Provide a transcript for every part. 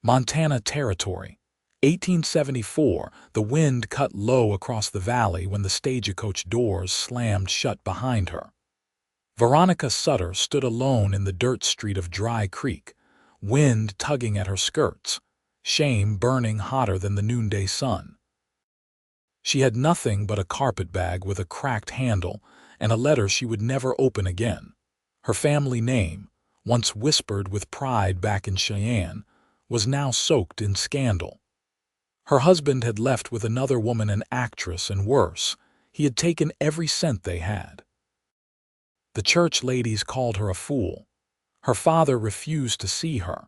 Montana Territory. 1874, the wind cut low across the valley when the stagecoach doors slammed shut behind her. Veronica Sutter stood alone in the dirt street of Dry Creek, wind tugging at her skirts, shame burning hotter than the noonday sun. She had nothing but a carpetbag with a cracked handle and a letter she would never open again. Her family name, once whispered with pride back in Cheyenne, was now soaked in scandal. Her husband had left with another woman, an actress, and worse, he had taken every cent they had. The church ladies called her a fool. Her father refused to see her.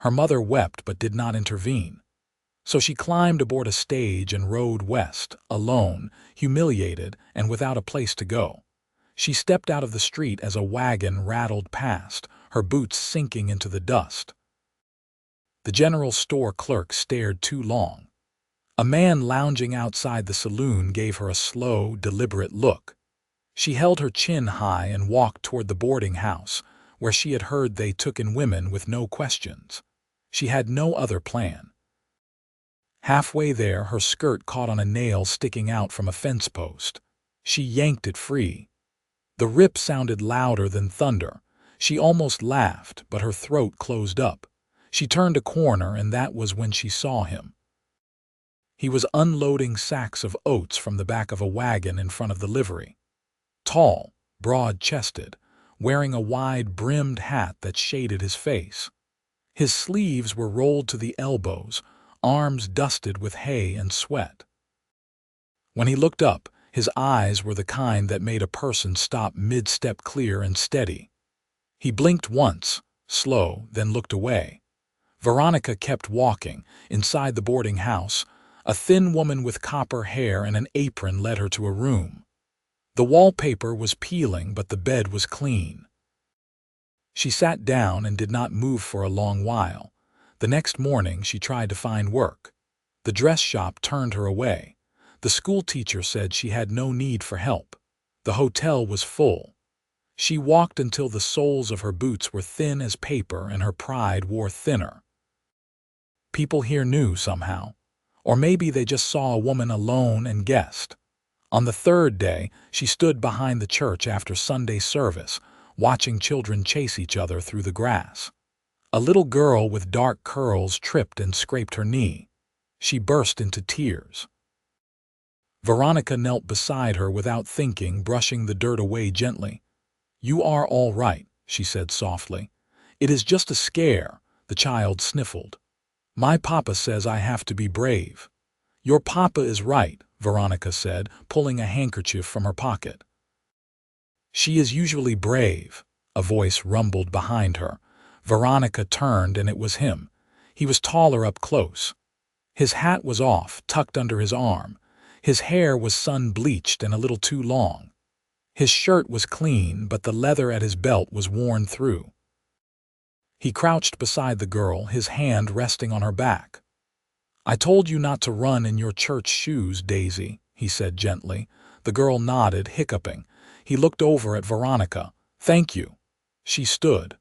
Her mother wept but did not intervene. So she climbed aboard a stage and rode west, alone, humiliated, and without a place to go. She stepped out of the street as a wagon rattled past, her boots sinking into the dust. The general store clerk stared too long. A man lounging outside the saloon gave her a slow, deliberate look. She held her chin high and walked toward the boarding house, where she had heard they took in women with no questions. She had no other plan. Halfway there, her skirt caught on a nail sticking out from a fence post. She yanked it free. The rip sounded louder than thunder. She almost laughed, but her throat closed up. She turned a corner, and that was when she saw him. He was unloading sacks of oats from the back of a wagon in front of the livery. Tall, broad-chested, wearing a wide-brimmed hat that shaded his face. His sleeves were rolled to the elbows, arms dusted with hay and sweat. When he looked up, his eyes were the kind that made a person stop mid-step, clear and steady. He blinked once, slow, then looked away. Veronica kept walking. Inside the boarding house, a thin woman with copper hair and an apron led her to a room. The wallpaper was peeling, but the bed was clean. She sat down and did not move for a long while. The next morning she tried to find work. The dress shop turned her away. The school teacher said she had no need for help. The hotel was full. She walked until the soles of her boots were thin as paper and her pride wore thinner. People here knew somehow. Or maybe they just saw a woman alone and guessed. On the third day, she stood behind the church after Sunday service, watching children chase each other through the grass. A little girl with dark curls tripped and scraped her knee. She burst into tears. Veronica knelt beside her without thinking, brushing the dirt away gently. "You are all right," she said softly. "It is just a scare," the child sniffled. "My papa says I have to be brave." "Your papa is right," Veronica said, pulling a handkerchief from her pocket. "She is usually brave," a voice rumbled behind her. Veronica turned, and it was him. He was taller up close. His hat was off, tucked under his arm. His hair was sun-bleached and a little too long. His shirt was clean, but the leather at his belt was worn through. He crouched beside the girl, his hand resting on her back. "I told you not to run in your church shoes, Daisy," he said gently. The girl nodded, hiccuping. He looked over at Veronica. "Thank you." She stood.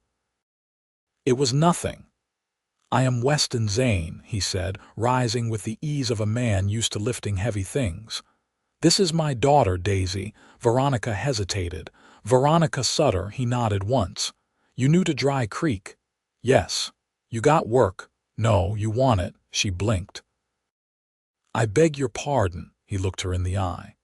"It was nothing." "I am Weston Zane," he said, rising with the ease of a man used to lifting heavy things. "This is my daughter, Daisy." Veronica hesitated. "Veronica Sutter," he nodded once. "You new to Dry Creek?" "Yes." "You got work?" "No, you want it." She blinked. "I beg your pardon," he looked her in the eye.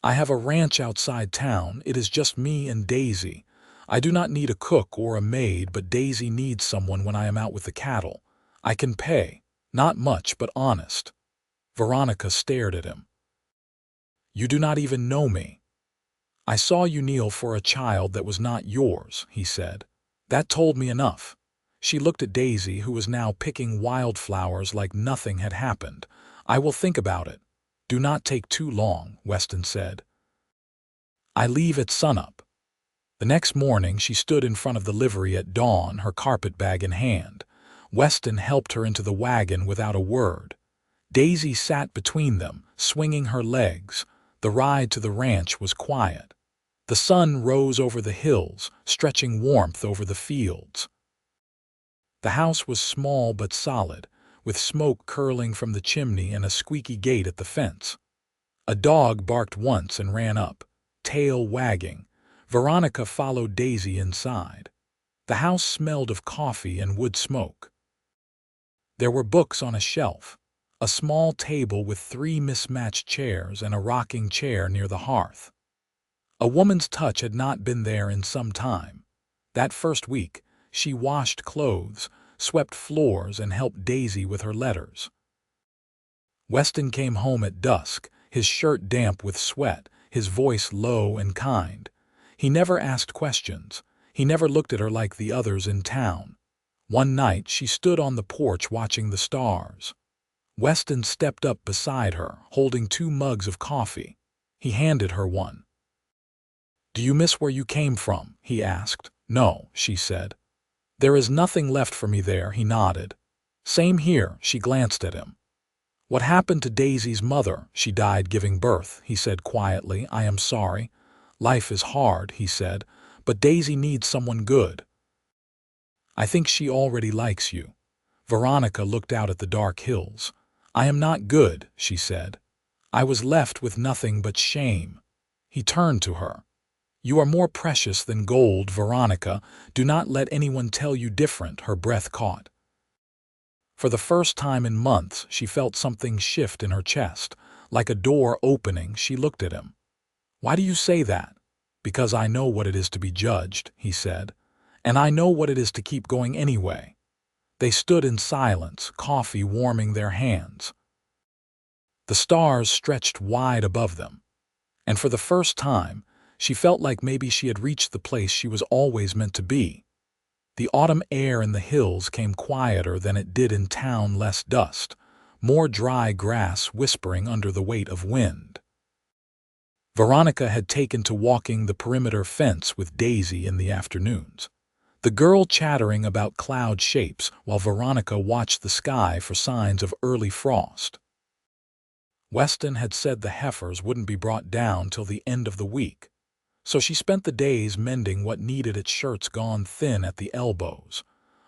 "I have a ranch outside town. It is just me and Daisy. I do not need a cook or a maid, but Daisy needs someone when I am out with the cattle. I can pay. Not much, but honest." Veronica stared at him. "You do not even know me." "I saw you kneel for a child that was not yours," he said. "That told me enough." She looked at Daisy, who was now picking wildflowers like nothing had happened. "I will think about it." "Do not take too long," Weston said. "I leave at sunup." The next morning she stood in front of the livery at dawn, her carpetbag in hand. Weston helped her into the wagon without a word. Daisy sat between them, swinging her legs. The ride to the ranch was quiet. The sun rose over the hills, stretching warmth over the fields. The house was small but solid. with smoke curling from the chimney and a squeaky gate at the fence. A dog barked once and ran up, tail wagging. Veronica followed Daisy inside. The house smelled of coffee and wood smoke. There were books on a shelf, a small table with 3 mismatched chairs and a rocking chair near the hearth. A woman's touch had not been there in some time. That first week, she washed clothes, swept floors, and helped Daisy with her letters. Weston came home at dusk, his shirt damp with sweat, his voice low and kind. He never asked questions. He never looked at her like the others in town. One night, she stood on the porch watching the stars. Weston stepped up beside her, holding 2 mugs of coffee. He handed her one. "Do you miss where you came from?" he asked. "No," she said. "There is nothing left for me there," he nodded. "Same here," she glanced at him. "What happened to Daisy's mother?" "She died giving birth," he said quietly. "I am sorry. Life is hard," he said, "but Daisy needs someone good." "I think she already likes you." Veronica looked out at the dark hills. "I am not good," she said. "I was left with nothing but shame." He turned to her. "You are more precious than gold, Veronica. Do not let anyone tell you different," her breath caught. For the first time in months, she felt something shift in her chest. Like a door opening, she looked at him. "Why do you say that?" "Because I know what it is to be judged," he said. "And I know what it is to keep going anyway." They stood in silence, coffee warming their hands. The stars stretched wide above them. And for the first time, she felt like maybe she had reached the place she was always meant to be. The autumn air in the hills came quieter than it did in town, less dust, more dry grass whispering under the weight of wind. Veronica had taken to walking the perimeter fence with Daisy in the afternoons. The girl chattering about cloud shapes while Veronica watched the sky for signs of early frost. Weston had said the heifers wouldn't be brought down till the end of the week, so she spent the days mending what needed its shirts gone thin at the elbows,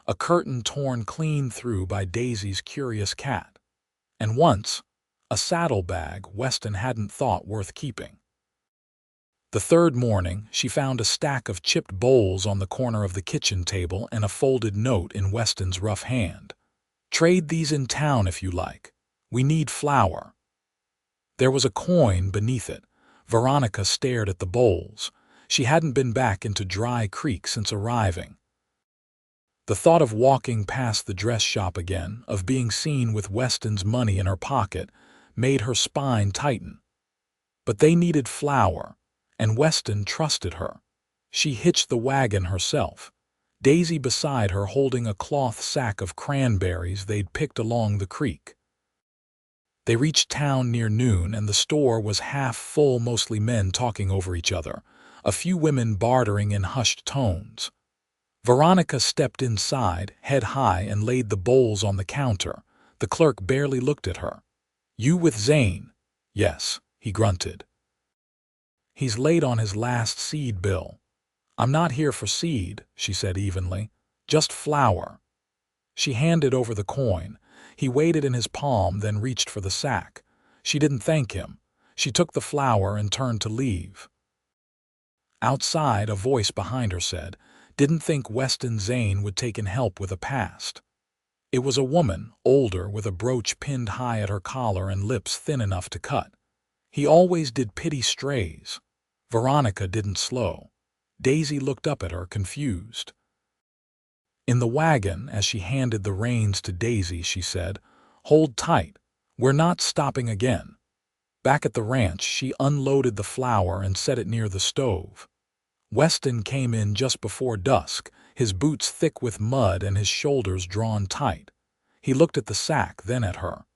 a curtain torn clean through by Daisy's curious cat, and once, a saddlebag Weston hadn't thought worth keeping. The third morning, she found a stack of chipped bowls on the corner of the kitchen table and a folded note in Weston's rough hand. "Trade these in town if you like. We need flour." There was a coin beneath it. Veronica stared at the bowls. She hadn't been back into Dry Creek since arriving. The thought of walking past the dress shop again, of being seen with Weston's money in her pocket, made her spine tighten. But they needed flour, and Weston trusted her. She hitched the wagon herself, Daisy beside her holding a cloth sack of cranberries they'd picked along the creek. They reached town near noon, and the store was half full, mostly men talking over each other, a few women bartering in hushed tones. Veronica stepped inside, head high, and laid the bowls on the counter. The clerk barely looked at her. "You with Zane?" "Yes," he grunted. "He's late on his last seed bill." "I'm not here for seed," she said evenly. "Just flour." She handed over the coin. He weighed it in his palm, then reached for the sack. She didn't thank him. She took the flour and turned to leave. Outside, a voice behind her said, "Didn't think Weston Zane would take in help with a past." It was a woman, older, with a brooch pinned high at her collar and lips thin enough to cut. "He always did pity strays." Veronica didn't slow. Daisy looked up at her, confused. In the wagon, as she handed the reins to Daisy, she said, "Hold tight. We're not stopping again." Back at the ranch, she unloaded the flour and set it near the stove. Weston came in just before dusk, his boots thick with mud and his shoulders drawn tight. He looked at the sack, then at her.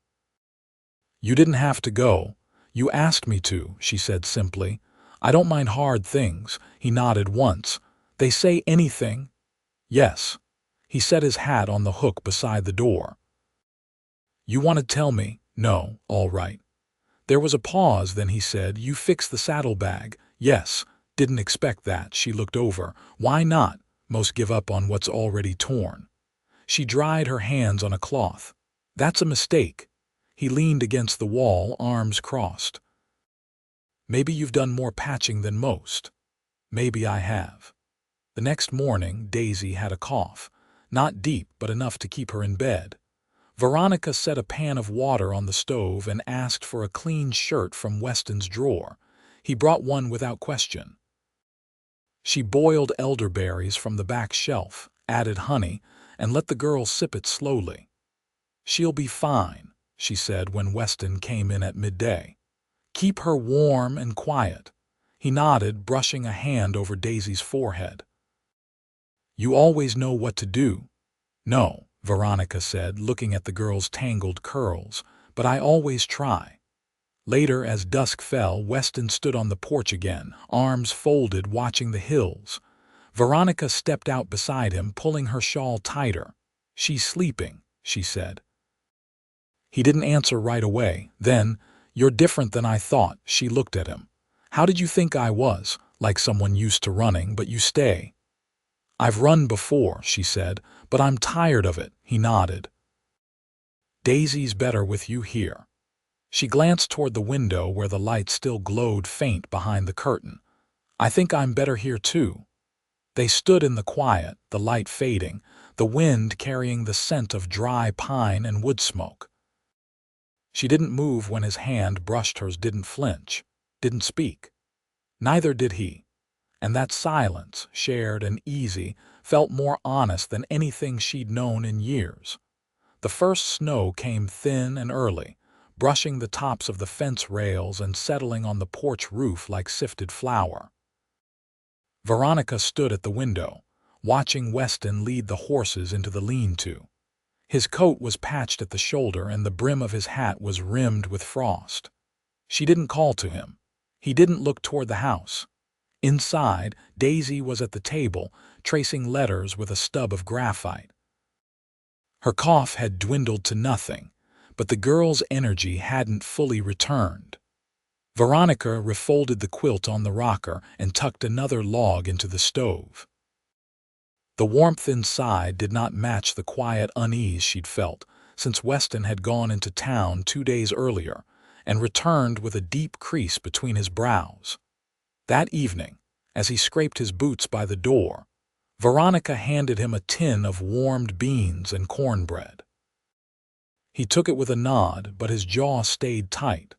"You didn't have to go. You asked me to," she said simply. "I don't mind hard things." He nodded once. "They say anything?" "Yes." He set his hat on the hook beside the door. "You want to tell me?" "No." "All right." There was a pause, then he said, "You fixed the saddlebag?" "Yes." "Didn't expect that." She looked over. "Why not? Most give up on what's already torn." She dried her hands on a cloth. That's a mistake. He leaned against the wall, arms crossed. Maybe you've done more patching than most. Maybe I have. The next morning, Daisy had a cough. Not deep, but enough to keep her in bed. Veronica set a pan of water on the stove and asked for a clean shirt from Weston's drawer. He brought one without question. She boiled elderberries from the back shelf, added honey, and let the girl sip it slowly. "She'll be fine," she said when Weston came in at midday. "Keep her warm and quiet." He nodded, brushing a hand over Daisy's forehead. "You always know what to do." "No," Veronica said, looking at the girl's tangled curls, "but I always try." Later, as dusk fell, Weston stood on the porch again, arms folded, watching the hills. Veronica stepped out beside him, pulling her shawl tighter. "She's sleeping," she said. He didn't answer right away. Then, "You're different than I thought." She looked at him. "How did you think I was? Like someone used to running, but you stay." "I've run before," she said, "but I'm tired of it." He nodded. "Daisy's better with you here." She glanced toward the window where the light still glowed faint behind the curtain. "I think I'm better here too." They stood in the quiet, the light fading, the wind carrying the scent of dry pine and wood smoke. She didn't move when his hand brushed hers, didn't flinch, didn't speak. Neither did he. And that silence, shared and easy, felt more honest than anything she'd known in years. The first snow came thin and early, brushing the tops of the fence rails and settling on the porch roof like sifted flour. Veronica stood at the window, watching Weston lead the horses into the lean-to. His coat was patched at the shoulder and the brim of his hat was rimmed with frost. She didn't call to him. He didn't look toward the house. Inside, Daisy was at the table, tracing letters with a stub of graphite. Her cough had dwindled to nothing, but the girl's energy hadn't fully returned. Veronica refolded the quilt on the rocker and tucked another log into the stove. The warmth inside did not match the quiet unease she'd felt since Weston had gone into town 2 days earlier and returned with a deep crease between his brows. That evening, as he scraped his boots by the door, Veronica handed him a tin of warmed beans and cornbread. He took it with a nod, but his jaw stayed tight.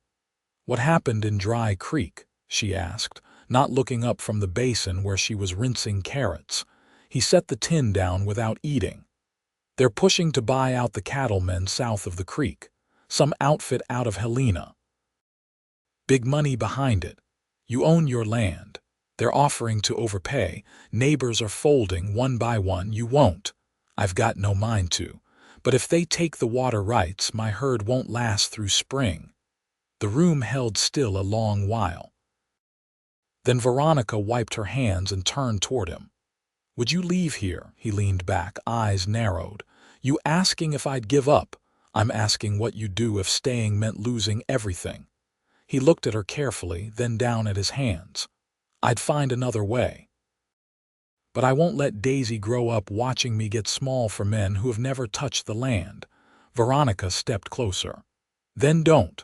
"What happened in Dry Creek?" she asked, not looking up from the basin where she was rinsing carrots. He set the tin down without eating. "They're pushing to buy out the cattlemen south of the creek, some outfit out of Helena. Big money behind it. You own your land. They're offering to overpay. Neighbors are folding one by one. You won't. I've got no mind to. But if they take the water rights, my herd won't last through spring." The room held still a long while. Then Veronica wiped her hands and turned toward him. "Would you leave here?" He leaned back, eyes narrowed. "You asking if I'd give up? I'm asking what you'd do if staying meant losing everything." He looked at her carefully, then down at his hands. "I'd find another way. But I won't let Daisy grow up watching me get small for men who have never touched the land." Veronica stepped closer. "Then don't."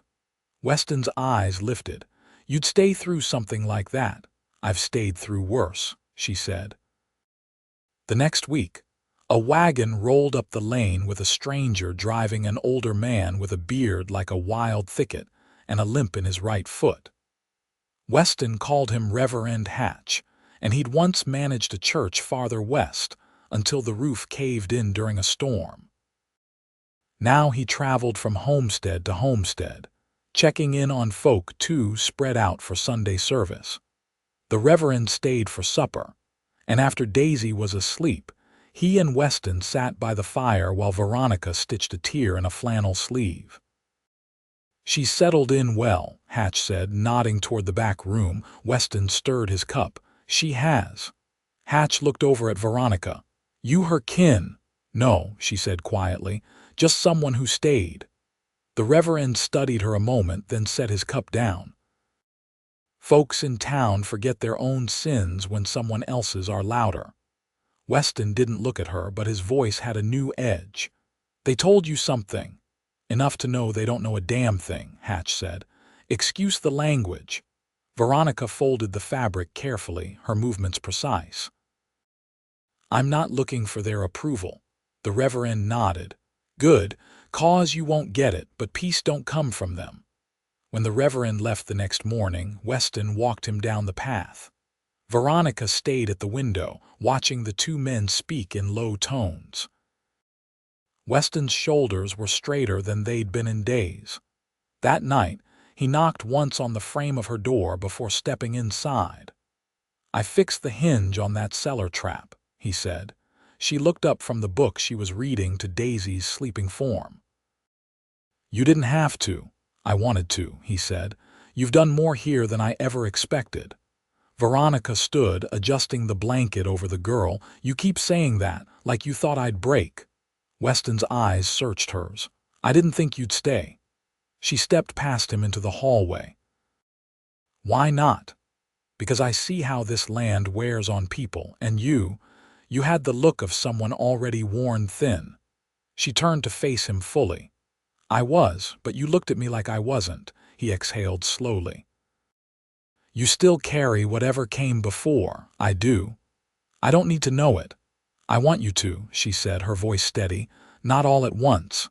Weston's eyes lifted. "You'd stay through something like that." "I've stayed through worse," she said. The next week, a wagon rolled up the lane with a stranger driving, an older man with a beard like a wild thicket and a limp in his right foot. Weston called him Reverend Hatch, and he'd once managed a church farther west until the roof caved in during a storm. Now he traveled from homestead to homestead, checking in on folk too spread out for Sunday service. The Reverend stayed for supper, and after Daisy was asleep, he and Weston sat by the fire while Veronica stitched a tear in a flannel sleeve. "She's settled in well," Hatch said, nodding toward the back room. Weston stirred his cup. "She has." Hatch looked over at Veronica. "You her kin?" "No," she said quietly, "just someone who stayed." The Reverend studied her a moment, then set his cup down. "Folks in town forget their own sins when someone else's are louder." Weston didn't look at her, but his voice had a new edge. "They told you something." Enough to know they don't know a damn thing, Hatch said. Excuse the language. Veronica folded the fabric carefully, her movements precise. I'm not looking for their approval. The Reverend nodded. Good, cause you won't get it, but peace don't come from them. When the Reverend left the next morning, Weston walked him down the path. Veronica stayed at the window, watching the two men speak in low tones. Weston's shoulders were straighter than they'd been in days. That night, he knocked once on the frame of her door before stepping inside. I fixed the hinge on that cellar trap, he said. She looked up from the book she was reading to Daisy's sleeping form. You didn't have to. I wanted to, he said. You've done more here than I ever expected. Veronica stood, adjusting the blanket over the girl. You keep saying that, like you thought I'd break. Weston's eyes searched hers. I didn't think you'd stay. She stepped past him into the hallway. Why not? Because I see how this land wears on people, and you had the look of someone already worn thin. She turned to face him fully. I was, but you looked at me like I wasn't, he exhaled slowly. You still carry whatever came before. I do. I don't need to know it. I want you to, she said, her voice steady, not all at once.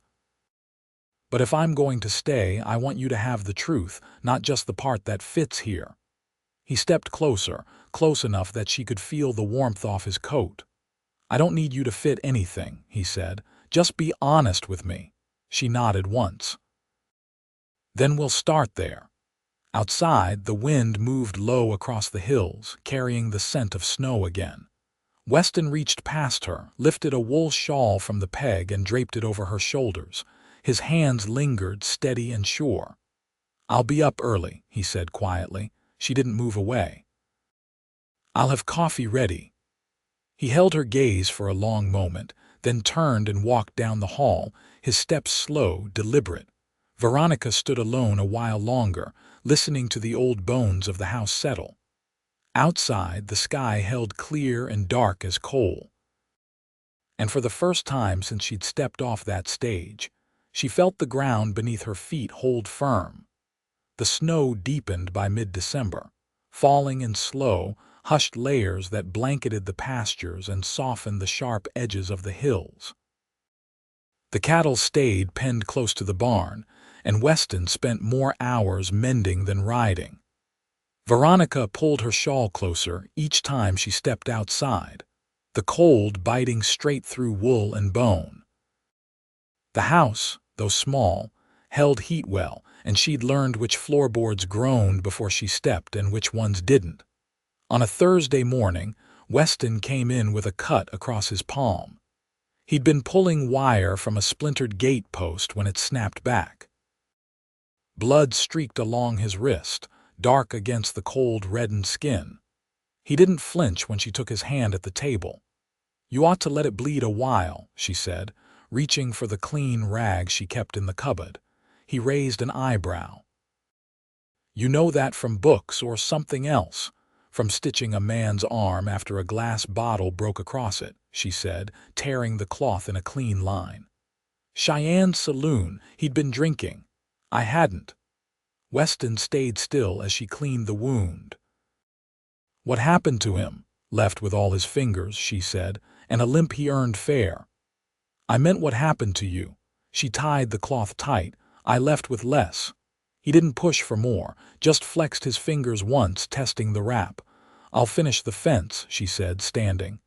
But if I'm going to stay, I want you to have the truth, not just the part that fits here. He stepped closer, close enough that she could feel the warmth off his coat. I don't need you to fit anything, he said. Just be honest with me. She nodded once. Then we'll start there. Outside, the wind moved low across the hills, carrying the scent of snow again. Weston reached past her, lifted a wool shawl from the peg and draped it over her shoulders. His hands lingered, steady and sure. I'll be up early, he said quietly. She didn't move away. I'll have coffee ready. He held her gaze for a long moment, then turned and walked down the hall, his steps slow, deliberate. Veronica stood alone a while longer, listening to the old bones of the house settle. Outside, the sky held clear and dark as coal. And for the first time since she'd stepped off that stage, she felt the ground beneath her feet hold firm. The snow deepened by mid-December, falling in slow, hushed layers that blanketed the pastures and softened the sharp edges of the hills. The cattle stayed penned close to the barn, and Weston spent more hours mending than riding. Veronica pulled her shawl closer each time she stepped outside, the cold biting straight through wool and bone. The house, though small, held heat well, and she'd learned which floorboards groaned before she stepped and which ones didn't. On a Thursday morning, Weston came in with a cut across his palm. He'd been pulling wire from a splintered gate post when it snapped back. Blood streaked along his wrist, dark against the cold, reddened skin. He didn't flinch when she took his hand at the table. You ought to let it bleed a while, she said, reaching for the clean rag she kept in the cupboard. He raised an eyebrow. You know that from books or something else? From stitching a man's arm after a glass bottle broke across it, she said, tearing the cloth in a clean line. Cheyenne's saloon, he'd been drinking. I hadn't. Weston stayed still as she cleaned the wound. What happened to him? Left with all his fingers, she said, and a limp he earned fair. I meant what happened to you. She tied the cloth tight. I left with less. He didn't push for more, just flexed his fingers once, testing the wrap. I'll finish the fence, she said, standing.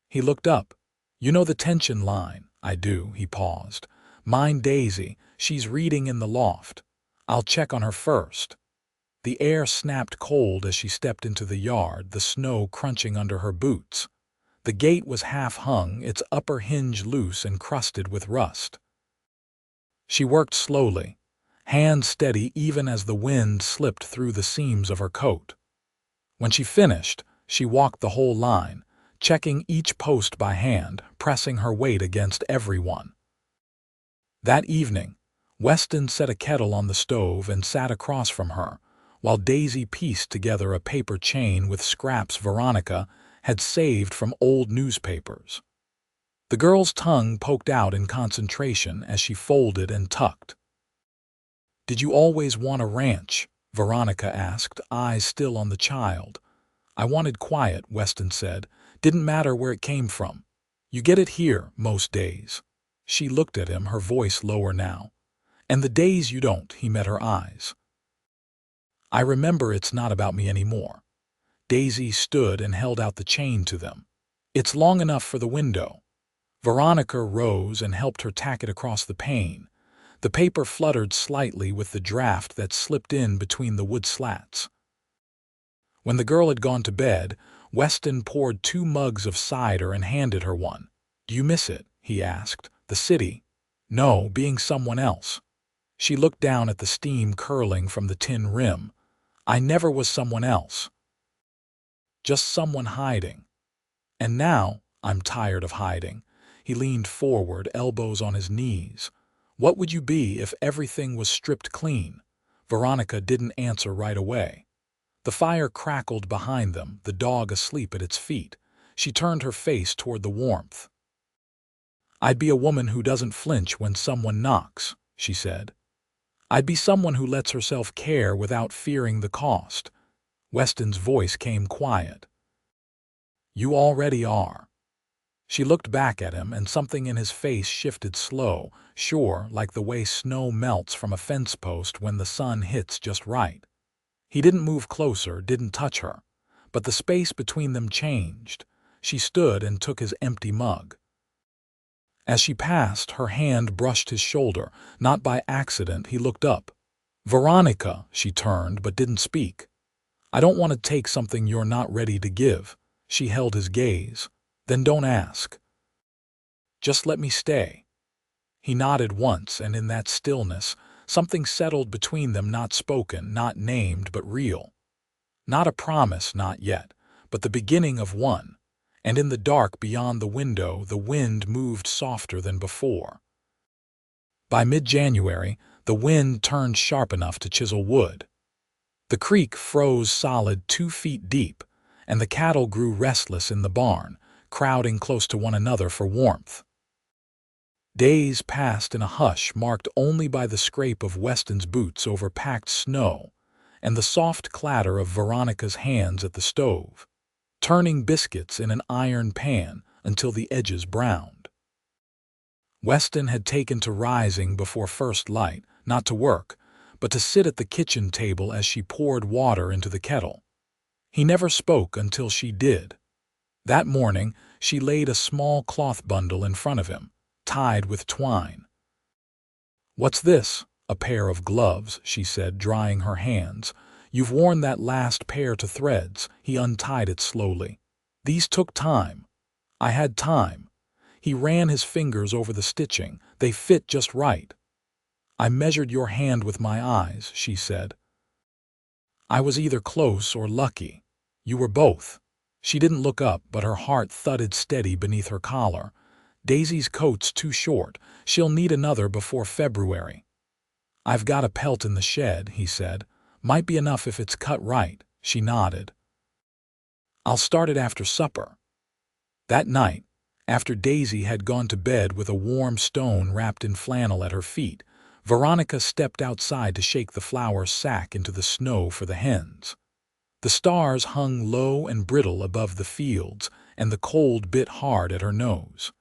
He looked up. You know the tension line? I do, he paused. Mind Daisy, she's reading in the loft. I'll check on her first. The air snapped cold as she stepped into the yard, the snow crunching under her boots. The gate was half-hung, its upper hinge loose and crusted with rust. She worked slowly, hands steady even as the wind slipped through the seams of her coat. When she finished, she walked the whole line, checking each post by hand, pressing her weight against every one. That evening, Weston set a kettle on the stove and sat across from her, while Daisy pieced together a paper chain with scraps Veronica had saved from old newspapers. The girl's tongue poked out in concentration as she folded and tucked. "Did you always want a ranch?" Veronica asked, eyes still on the child. "I wanted quiet," Weston said. "Didn't matter where it came from. You get it here most days." She looked at him, her voice lower now. "And the days you don't," he met her eyes. "I remember it's not about me anymore." Daisy stood and held out the chain to them. "It's long enough for the window." Veronica rose and helped her tack it across the pane. The paper fluttered slightly with the draft that slipped in between the wood slats. When the girl had gone to bed, Weston poured 2 mugs of cider and handed her one. "Do you miss it?" he asked. "The city?" "No, being someone else." She looked down at the steam curling from the tin rim. "I never was someone else. Just someone hiding. And now, I'm tired of hiding." He leaned forward, elbows on his knees. "What would you be if everything was stripped clean?" Veronica didn't answer right away. The fire crackled behind them, the dog asleep at its feet. She turned her face toward the warmth. "I'd be a woman who doesn't flinch when someone knocks," she said. "I'd be someone who lets herself care without fearing the cost." Weston's voice came quiet. "You already are." She looked back at him, and something in his face shifted slow, sure, like the way snow melts from a fence post when the sun hits just right. He didn't move closer, didn't touch her. But the space between them changed. She stood and took his empty mug. As she passed, her hand brushed his shoulder. Not by accident, he looked up. "Veronica," she turned but didn't speak. "I don't want to take something you're not ready to give." She held his gaze. "Then don't ask. Just let me stay." He nodded once, and in that stillness, something settled between them, not spoken, not named, but real. Not a promise, not yet, but the beginning of one. And in the dark beyond the window, the wind moved softer than before. By mid-January, the wind turned sharp enough to chisel wood. The creek froze solid 2 feet deep, and the cattle grew restless in the barn, crowding close to one another for warmth. Days passed in a hush marked only by the scrape of Weston's boots over packed snow and the soft clatter of Veronica's hands at the stove, turning biscuits in an iron pan until the edges browned. Weston had taken to rising before first light, not to work, but to sit at the kitchen table as she poured water into the kettle. He never spoke until she did. That morning, she laid a small cloth bundle in front of him, tied with twine. "What's this?" "A pair of gloves," she said, drying her hands. "You've worn that last pair to threads." He untied it slowly. "These took time. I had time." He ran his fingers over the stitching. "They fit just right." "I measured your hand with my eyes," she said. "I was either close or lucky. You were both." She didn't look up, but her heart thudded steady beneath her collar. "Daisy's coat's too short. She'll need another before February." "I've got a pelt in the shed," he said. "Might be enough if it's cut right." She nodded. "I'll start it after supper." That night, after Daisy had gone to bed with a warm stone wrapped in flannel at her feet, Veronica stepped outside to shake the flour sack into the snow for the hens. The stars hung low and brittle above the fields, and the cold bit hard at her nose.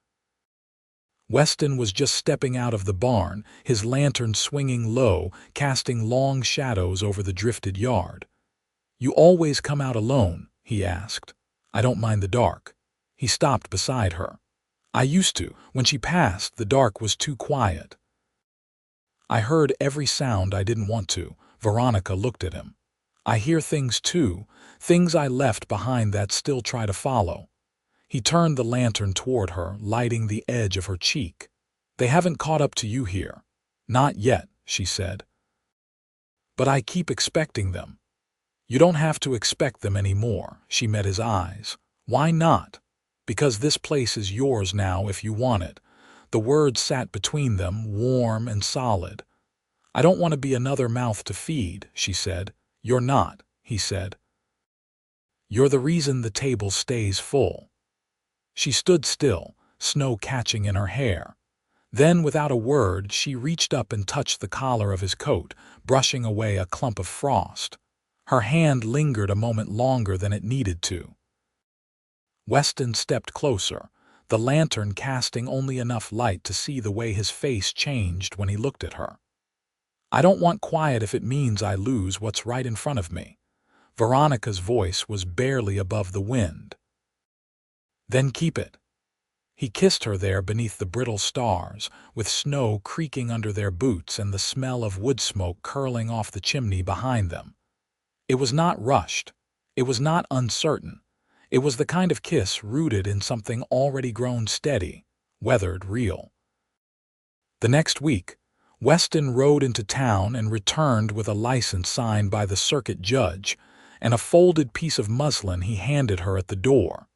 Weston was just stepping out of the barn, his lantern swinging low, casting long shadows over the drifted yard. "You always come out alone?" he asked. "I don't mind the dark." He stopped beside her. "I used to. When she passed, the dark was too quiet." "I heard every sound I didn't want to." Veronica looked at him. "I hear things too, things I left behind that still try to follow." He turned the lantern toward her, lighting the edge of her cheek. "They haven't caught up to you here." "Not yet," she said. "But I keep expecting them." "You don't have to expect them anymore." She met his eyes. "Why not?" "Because this place is yours now if you want it." The words sat between them, warm and solid. "I don't want to be another mouth to feed," she said. "You're not," he said. "You're the reason the table stays full." She stood still, snow catching in her hair. Then, without a word, she reached up and touched the collar of his coat, brushing away a clump of frost. Her hand lingered a moment longer than it needed to. Weston stepped closer, the lantern casting only enough light to see the way his face changed when he looked at her. "I don't want quiet if it means I lose what's right in front of me." Veronica's voice was barely above the wind. "Then keep it." He kissed her there beneath the brittle stars, with snow creaking under their boots and the smell of wood smoke curling off the chimney behind them. It was not rushed. It was not uncertain. It was the kind of kiss rooted in something already grown steady, weathered, real. The next week, Weston rode into town and returned with a license signed by the circuit judge and a folded piece of muslin he handed her at the door.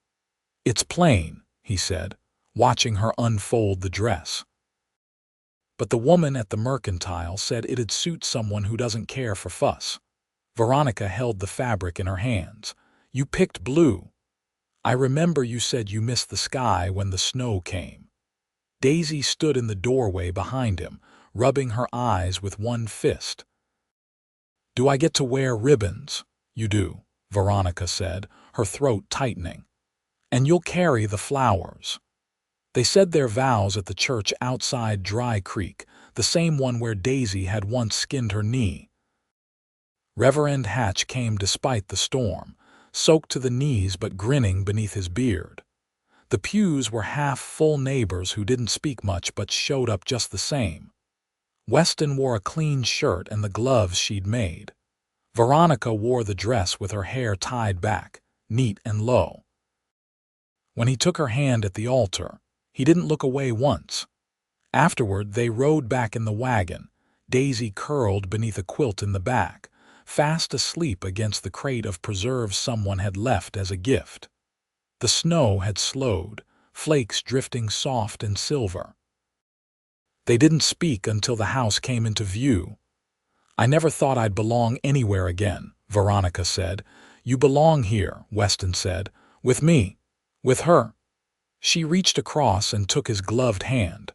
"It's plain," he said, watching her unfold the dress. "But the woman at the mercantile said it'd suit someone who doesn't care for fuss." Veronica held the fabric in her hands. "You picked blue. I remember you said you missed the sky when the snow came." Daisy stood in the doorway behind him, rubbing her eyes with one fist. "Do I get to wear ribbons?" "You do," Veronica said, her throat tightening. "And you'll carry the flowers." They said their vows at the church outside Dry Creek, the same one where Daisy had once skinned her knee. Reverend Hatch came despite the storm, soaked to the knees but grinning beneath his beard. The pews were half-full neighbors who didn't speak much but showed up just the same. Weston wore a clean shirt and the gloves she'd made. Veronica wore the dress with her hair tied back, neat and low. When he took her hand at the altar, he didn't look away once. Afterward, they rode back in the wagon, Daisy curled beneath a quilt in the back, fast asleep against the crate of preserves someone had left as a gift. The snow had slowed, flakes drifting soft and silver. They didn't speak until the house came into view. "I never thought I'd belong anywhere again," Veronica said. "You belong here," Weston said. "With me. With her." She reached across and took his gloved hand.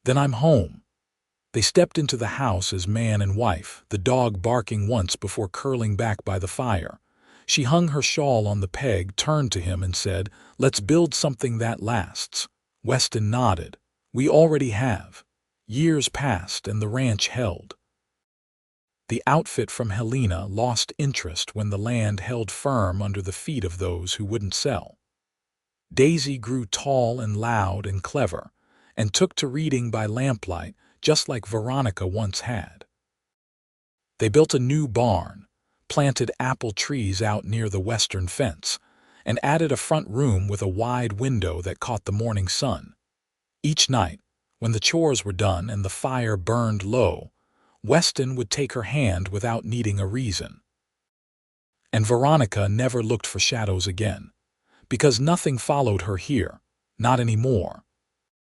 "Then I'm home." They stepped into the house as man and wife, the dog barking once before curling back by the fire. She hung her shawl on the peg, turned to him and said, "Let's build something that lasts." Weston nodded. "We already have." Years passed and the ranch held. The outfit from Helena lost interest when the land held firm under the feet of those who wouldn't sell. Daisy grew tall and loud and clever, and took to reading by lamplight, just like Veronica once had. They built a new barn, planted apple trees out near the western fence, and added a front room with a wide window that caught the morning sun. Each night, when the chores were done and the fire burned low, Weston would take her hand without needing a reason. And Veronica never looked for shadows again, because nothing followed her here, not anymore.